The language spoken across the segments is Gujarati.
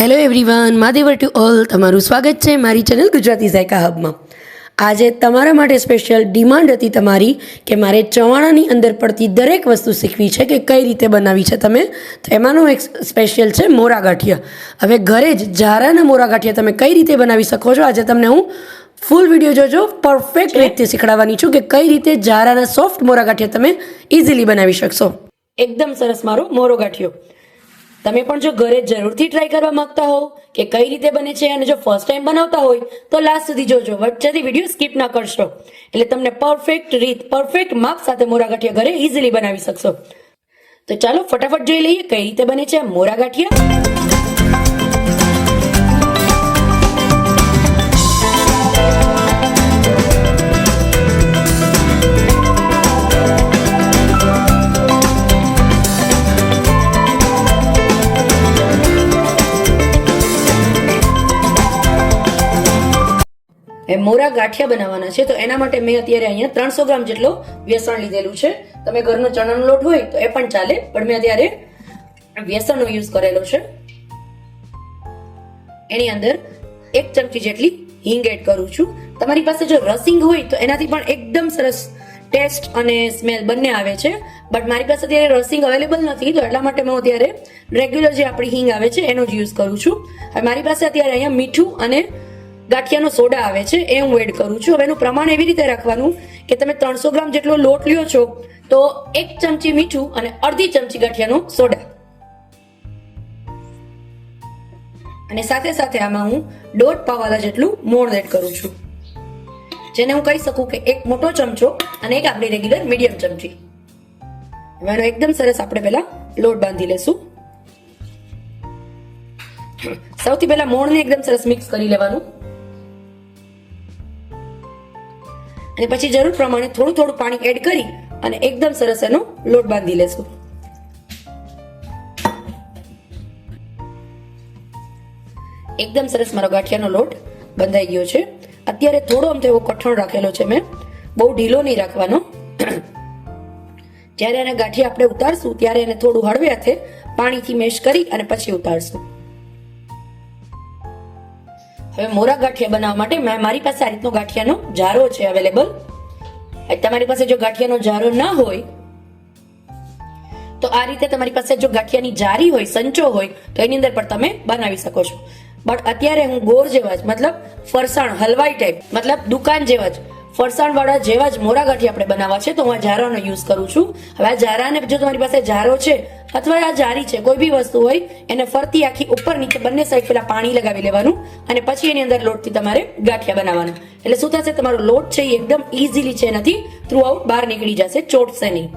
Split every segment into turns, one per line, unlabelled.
હેલો એવરીવન, મહાદેવર ટુ ઓલ. તમારું સ્વાગત છે મારી ચેનલ ગુજરાતી ઝાયકા હબમાં. આજે તમારા માટે સ્પેશિયલ ડિમાન્ડ હતી તમારી કે મારે ચવાણાની અંદર પડતી દરેક વસ્તુ શીખવી છે કે કઈ રીતે બનાવી છે તમે, તો એમાંનું એક સ્પેશિયલ છે મોરા ગાંઠિયા. હવે ઘરે જ જારાના મોરા ગાંઠિયા તમે કઈ રીતે બનાવી શકો છો, આજે તમને હું ફૂલ વિડીયો જોજો. પરફેક્ટ રીતે શીખવાડવાની છું કે કઈ રીતે જારાના સોફ્ટ મોરા ગાંઠિયા તમે ઇઝીલી બનાવી શકશો. એકદમ સરસ મારો મોરો ગાંઠિયો. તમે પણ જો ઘરે જરૂરથી ટ્રાય કરવા માંગતા હો કે કઈ રીતે બને છે, અને જો ફર્સ્ટ ટાઈમ બનાવતા હોય તો લાસ્ટ સુધી જોજો, વચ્ચેથી વિડીયો સ્કીપ ના કરશો, એટલે તમને પરફેક્ટ રીત, પરફેક્ટ માપ સાથે મોરા ગાંઠિયા ઘરે ઇઝીલી બનાવી શકશો. તો ચાલો ફટાફટ જોઈ લઈએ કઈ રીતે બને છે મોરા ગાંઠિયા. મોરા ગાંઠિયા બનાવવાના છે, તો એના માટે મેં અત્યારે અહીંયા 300 ગ્રામ જેટલો બેસણ લીધેલું છે. તમે ઘરનો ચણાનો લોટ હોય તો એ પણ ચાલે, પણ મેં અત્યારે બેસણનો યુઝ કરેલો છે. એની અંદર 1 ચમચી જેટલી હિંગ એડ કરું છું. તમારી પાસે જો રસિંગ હોય તો એનાથી પણ એકદમ સરસ ટેસ્ટ અને સ્મેલ બંને આવે છે, બટ મારી પાસે અત્યારે રસિંગ અવેલેબલ નથી, તો એટલા માટે હું અત્યારે રેગ્યુલર જે આપણી હિંગ આવે છે એનો જ યુઝ કરું છું. હવે મારી પાસે અત્યારે અહીંયા મીઠું અને ગાંઠિયાનો સોડા આવે છે એ હું એડ કરું છું. હવે એનું પ્રમાણ એવી રીતે રાખવાનું કે તમે 300 ગ્રામ જેટલો લોટ લ્યો છો તો 1 ચમચી મીઠું અને અડધી ચમચી ગાંઠિયાનો સોડા, અને સાથે સાથે આમાં હું 1.5 પાવાલા જેટલું મોણ એડ કરું છું, જેને હું કહી શકું કે એક મોટો ચમચો અને એક આપણી રેગ્યુલર મીડિયમ ચમચી. હવે એનો એકદમ સરસ આપણે પહેલા લોટ બાંધી લેશું. સૌથી પહેલા મોણને એકદમ સરસ મિક્સ કરી લેવાનું, અને પછી જરૂર પ્રમાણે થોડું થોડું પાણી એડ કરી અને એકદમ સરસ એનો લોટ બાંધી લેશું. એકદમ સરસ મારો ગાંઠિયાનો લોટ બંધાઈ ગયો છે. અત્યારે થોડો આમ તો એવો કઠણ રાખેલો છે મેં, બહુ ઢીલો નહીં રાખવાનો. જ્યારે એને ગાંઠિયા આપણે ઉતારશું ત્યારે એને થોડું હળવે હાથે પાણીથી મેશ કરી અને પછી ઉતારશું. હવે મોરા ગાંઠિયા બનાવવા માટે મારી પાસે આ રીતનો ગાંઠિયાનો જારો છે અવેલેબલ. તમારી પાસે જો ગાંઠિયાનો જારો ના હોય તો આ રીતે તમારી પાસે જો ગાંઠિયાની જારી હોય, સંચો હોય, તો એની અંદર પણ તમે બનાવી શકો છો. બટ અત્યારે હું ગોળ જેવા જ, મતલબ ફરસાણ હલવાઈ ટાઈપ, મતલબ દુકાન જેવા જ ફરસાણ વાળા જેવા જ મોરા ગાંઠિયા આપણે બનાવવા છે, તો હું આ જારાનો યુઝ કરું છું. હવે આ જારાને જો તમારી પાસે જારો છે અથવા આ જારી છે, કોઈ બી વસ્તુ હોય, એને ફરતી આખી ઉપર નીચે બંને સાઈડ પેલા પાણી લગાવી લેવાનું, અને પછી એની અંદર લોટથી તમારે ગાંઠિયા બનાવવાના. એટલે શું થશે, તમારો લોટ છે એ એકદમ ઇઝીલી છે એનાથી થ્રુ આઉટ બહાર નીકળી જશે, ચોટશે નહીં.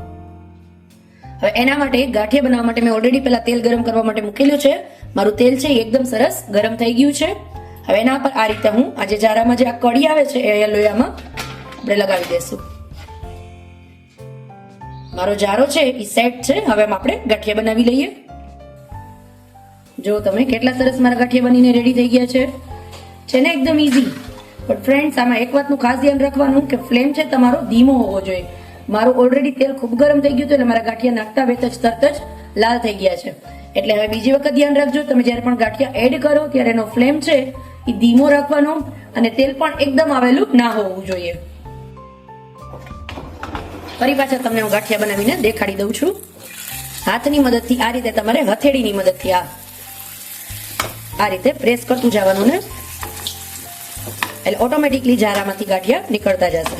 હવે એના માટે ગાંઠિયા બનાવવા માટે મેં ઓલરેડી પેલા તેલ ગરમ કરવા માટે મૂકેલું છે. મારું તેલ છે એ એકદમ સરસ ગરમ થઈ ગયું છે. હવે એના પર આ રીતે હું આજે જારામાં જે આ કડી આવે છે એ લોયામાં આપણે લગાવી દઈશું. મારો જારો છે એ સેટ છે. હવે આપણે ગાંઠિયા બનાવી લઈએ. જો તમે કેટલા સરસ મારા ગાંઠિયા બનીને રેડી થઈ ગયા છે ને, એકદમ ઈઝી. પણ ફ્રેન્ડ્સ, આમાં એક વાતનું ખાસ ધ્યાન રાખવાનું કે ફ્લેમ છે તમારો ધીમો હોવો જોઈએ. મારું ઓલરેડી તેલ ખૂબ ગરમ થઈ ગયું હતું, એટલે મારા ગાંઠિયા નાખતા વેત જ તરત જ લાલ થઈ ગયા છે. એટલે હવે બીજી વખત ધ્યાન રાખજો, તમે જ્યારે પણ ગાંઠિયા એડ કરો ત્યારે એનો ફ્લેમ છે એ ધીમો રાખવાનો, અને તેલ પણ એકદમ આવેલું ના હોવું જોઈએ. ફરી પાછા તમને હું ગાંઠિયા બનાવીને દેખાડી દઉં છું. હાથની મદદથી આ રીતે, તમારે હથેળીની મદદથી આ રીતે પ્રેસ કરતું જવાનું ને, એટલે ઓટોમેટિકલી જારામાંથી ગાંઠિયા નીકળતા જશે.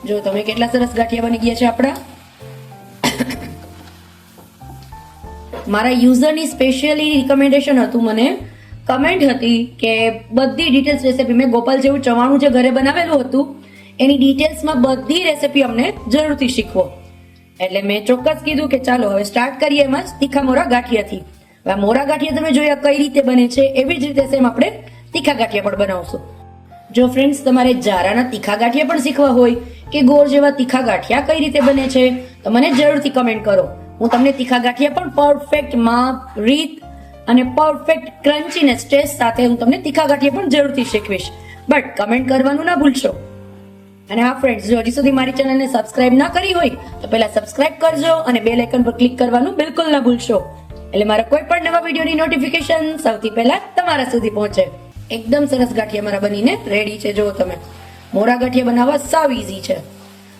જો તમે કેટલા સરસ ગાંઠિયા બની ગયા છે આપણા. મારા યુઝરની સ્પેશિયલી રિકમેન્ડેશન હતું, મને કમેન્ટ હતી કે બધી ડિટેલ્સ રેસીપી મેં ગોપાલ જેવું ચવાણું જે ઘરે બનાવેલું હતું એની ડિટેલ્સમાં બધી રેસીપી અમને જરૂરથી શીખવો. એટલે મેં ચોક્કસ કીધું કે ચાલો હવે સ્ટાર્ટ કરીએ એમાં જ તીખા મોરા ગાંઠિયાથી. હવે મોરા ગાંઠિયા તમે જોયા કઈ રીતે બને છે, એવી જ રીતે સેમ આપણે તીખા ગાંઠિયા પણ બનાવશું. જો ફ્રેન્ડ્સ તમારે જારાના તીખા ગાંઠિયા પણ શીખવા હોય કે ગોળ જેવા તીખા ગાંઠિયા કઈ રીતે બને છે તો મને જરૂરથી કમેન્ટ કરો. હું તમને તીખા ગાંઠિયા પણ પરફેક્ટ માપ, રીત અને પરફેક્ટ ક્રન્ચીનેસ ટેસ્ટ સાથે હું તમને તીખા ગાંઠિયા પણ જરૂરથી શીખવીશ. બટ કમેન્ટ કરવાનું ના ભૂલશો. અને હા ફ્રેન્ડ્સ, જો હજી સુધી મારી ચેનલને સબસ્ક્રાઇબ ના કરી હોય તો પહેલા સબસ્ક્રાઇબ કરજો અને બેલ આઇકન પર ક્લિક કરવાનું બિલકુલ ના ભૂલશો, એટલે મારા કોઈ પણ નવા વિડીયોની નોટિફિકેશન સૌથી પહેલા તમારા સુધી પહોંચે. એકદમ સરસ ગાંઠિયા મારા બનીને રેડી છે. જો તમે મોરા ગાંઠિયા બનાવવા સાવ ઈઝી છે.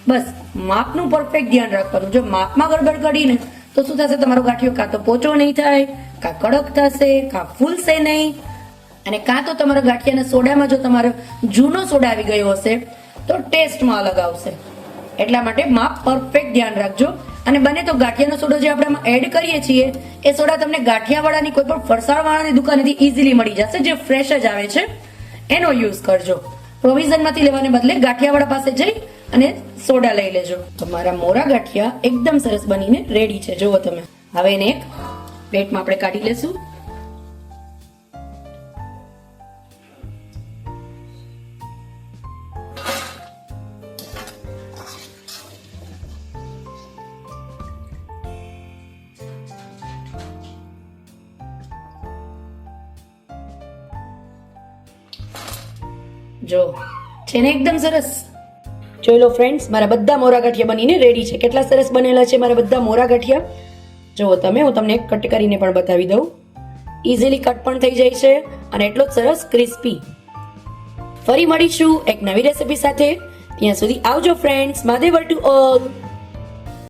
બસ માપનું પરફેક્ટ ધ્યાન રાખવાનું. જો માપમાં ગડબડ કરીને તો શું થશે, તમારો ગાંઠિયો કાં તો પોચો નહીં થાય, કાં કડક થશે, કાં ફૂલશે નહીં, અને કાં તો તમારા ગાંઠિયાના સોડામાં જો તમારો જૂનો સોડા આવી ગયો હશે તો ટેસ્ટમાં અલગ આવશે. એટલા માટે માપ પરફેક્ટ ધ્યાન રાખજો. અને બને તો ગાંઠિયાનો સોડો જે આપણે આમાં એડ કરીએ છીએ એ સોડા તમને ગાંઠિયાવાળાની કોઈ પણ ફરસાણવાળાની દુકાનેથી ઇઝીલી મળી જશે, જે ફ્રેશ જ આવે છે એનો યુઝ કરજો. પ્રોવિઝનમાંથી લેવાને બદલે ગાંઠિયાવાળા પાસે જઈ અને સોડા લઈ લેજો. તો મારા મોરા ગાંઠિયા એકદમ સરસ બનીને રેડી છે. જુઓ તમે. હવે એને એક પ્લેટમાં આપણે કાઢી લેશું. જો છે ને એકદમ સરસ. જોઈ લો ફ્રેન્ડ્સ, મારા બધા મોરા ગાંઠિયા બનીને રેડી છે. કેટલા સરસ બનેલા છે મારા બધા મોરા ગાંઠિયા. જુઓ તમે, હું તમને એક કટ કરીને પણ બતાવી દઉં. ઇઝીલી કટ પણ થઈ જાય છે અને એટલો જ સરસ ક્રિસ્પી. ફરી મળીશું એક નવી રેસીપી સાથે. ત્યાં સુધી આવજો ફ્રેન્ડ્સ. મહાદેવર to all.